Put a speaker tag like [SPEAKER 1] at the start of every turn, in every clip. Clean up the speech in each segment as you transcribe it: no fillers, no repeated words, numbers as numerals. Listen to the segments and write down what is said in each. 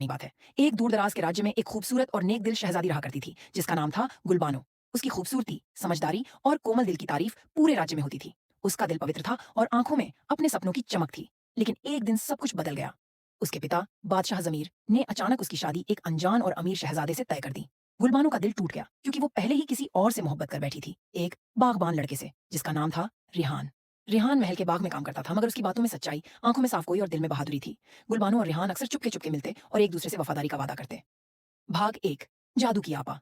[SPEAKER 1] नहीं बात है। एक दूर-दराज के राज्य में एक खूबसूरत और नेक दिल शहज़ादी रहा करती थी, जिसका नाम था गुलबानो। उसकी खूबसूरती, समझदारी और कोमल दिल की तारीफ पूरे राज्य में होती थी। उसका दिल पवित्र था और आँखों में अपने सपनों की चमक थी। लेकिन एक दिन सब कुछ बदल गया। उसके पिता, बादशाह ज़मीर ने अचानक उसकी शादी एक अनजान और अमीर शहज़ादे से तय कर दी। गुलबानो का दिल टूट गया, क्योंकि वो पहले ही किसी और से मोहब्बत कर बैठी थी, एक बागबान लड़के से, जिसका नाम था रिहान। रिहान महल के बाग में काम करता था, मगर उसकी बातों में सच्चाई, आँखों में साफ़गोई और दिल में बहादुरी थी। गुलबानो और रिहान अक्सर चुपके-चुपके मिलते और एक दूसरे से वफ़ादारी का वादा करते। भाग 1, जादू की आपा।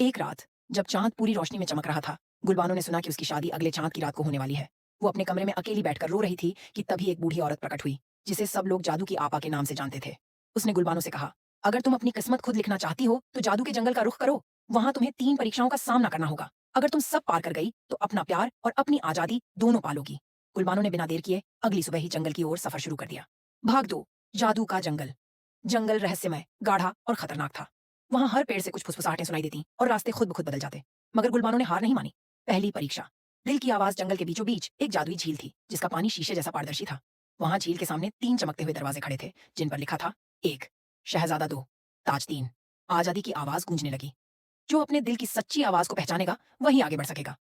[SPEAKER 1] एक रात, जब चाँद पूरी रोशनी में चमक रहा था, गुलबानो ने सुना कि उसकी शादी अगले चाँद की रात को होने वाली है। वो अपने कमरे में अकेली बैठकर रो रही थी कि तभी एक बूढ़ी औरत प्रकट हुई, जिसे सब लोग जादू की आपा के नाम से जानते थे। उसने गुलबानो से कहा, "अगर तुम अपनी किस्मत खुद लिखना चाहती हो, तो जादू के जंगल का रुख करो। वहाँ तुम्हें 3 परीक्षाओं का सामना करना होगा। अगर तुम सब पार कर गई, तो अपना प्यार और अपनी आज़ादी दोनों पालोगी।" गुलबानो ने बिना देर किए अगली सुबह ही जंगल की ओर सफ़र शुरू कर दिया। भाग 2, जादू का जंगल। जंगल रहस्यमय, गाढ़ा और खतरनाक था। वहां हर पेड़ से कुछ फुसफुसाहटें सुनाई देती और रास्ते खुद ब खुद बदल जाते। मगर गुलबानो ने हार नहीं मानी। पहली परीक्षा। दिल की आवाज जंगल के बीचों बीच एक जादुई झील थी, जिसका पानी शीशे जैसा पारदर्शी था। वहां झील के सामने 3 चमकते हुए दरवाजे खड़े थे, जिन पर लिखा था, 1 शहजादा, 2 ताज, 3 आजादी की आवाज गूंजने लगी। जो अपने दिल की सच्ची आवाज को पहचानेगा, वही आगे बढ़ सकेगा।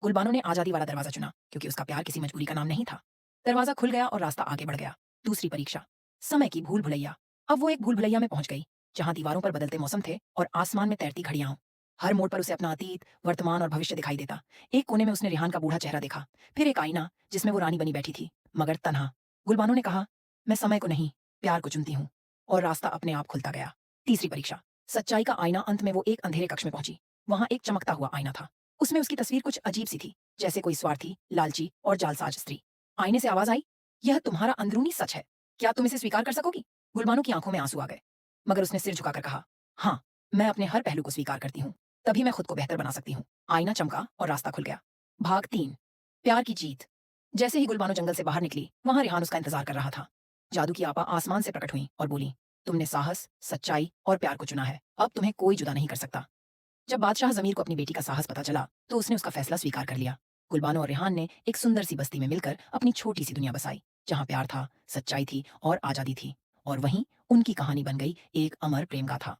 [SPEAKER 1] गुलबानो ने आजादी वाला दरवाजा चुना, क्योंकि उसका प्यार किसी मजबूरी का नाम नहीं था। दरवाजा खुल गया और रास्ता आगे बढ़ गया। दूसरी परीक्षा। समय की भूल भुलैया। अब वो एक भूल भुलैया में पहुंच गई, जहां दीवारों पर बदलते मौसम थे और आसमान में तैरती घड़ियां। हर मोड़ पर उसे अपना अतीत, वर्तमान और भविष्य दिखाई देता। एक कोने में उसने रिहान का बूढ़ा चेहरा देखा, फिर एक आईना जिसमें वो रानी बनी बैठी थी, मगर तन्हा। गुलबानो ने कहा, "मैं समय को नहीं, प्यार को चुनती हूँ।" और रास्ता अपने आप खुलता गया। तीसरी परीक्षा। सच्चाई का आईना। अंत में वो एक अंधेरे कक्ष में पहुंची। वहां एक चमकता हुआ आईना था। उसमें उसकी तस्वीर कुछ अजीब सी थी, जैसे कोई स्वार्थी, लालची और जालसाज स्त्री। आईने से आवाज आई, "यह तुम्हारा अंदरूनी सच है। क्या तुम इसे स्वीकार कर सकोगी?" गुलबानो की आंखों में आंसू आ गए, मगर उसने सिर झुकाकर कहा, "हाँ, मैं अपने हर पहलू को स्वीकार करती हूँ। तभी मैं खुद को बेहतर बना सकती हूँ।" आईना चमका और रास्ता खुल गया। भाग 3, प्यार की जीत। जैसे ही गुलबानो जंगल से बाहर निकली, वहां रिहान उसका इंतजार कर रहा था। जादू की आपा आसमान से प्रकट हुई और बोली, "तुमने साहस, सच्चाई और प्यार को चुना है। अब तुम्हें कोई जुदा नहीं कर सकता।" जब बादशाह ज़मीर को अपनी बेटी का साहस पता चला, तो उसने उसका फैसला स्वीकार कर लिया। गुलबानो और रेहान ने एक सुंदर सी बस्ती में मिलकर अपनी छोटी सी दुनिया बसाई, जहाँ प्यार था, सच्चाई थी और आज़ादी थी। और वहीं उनकी कहानी बन गई एक अमर प्रेम गाथा।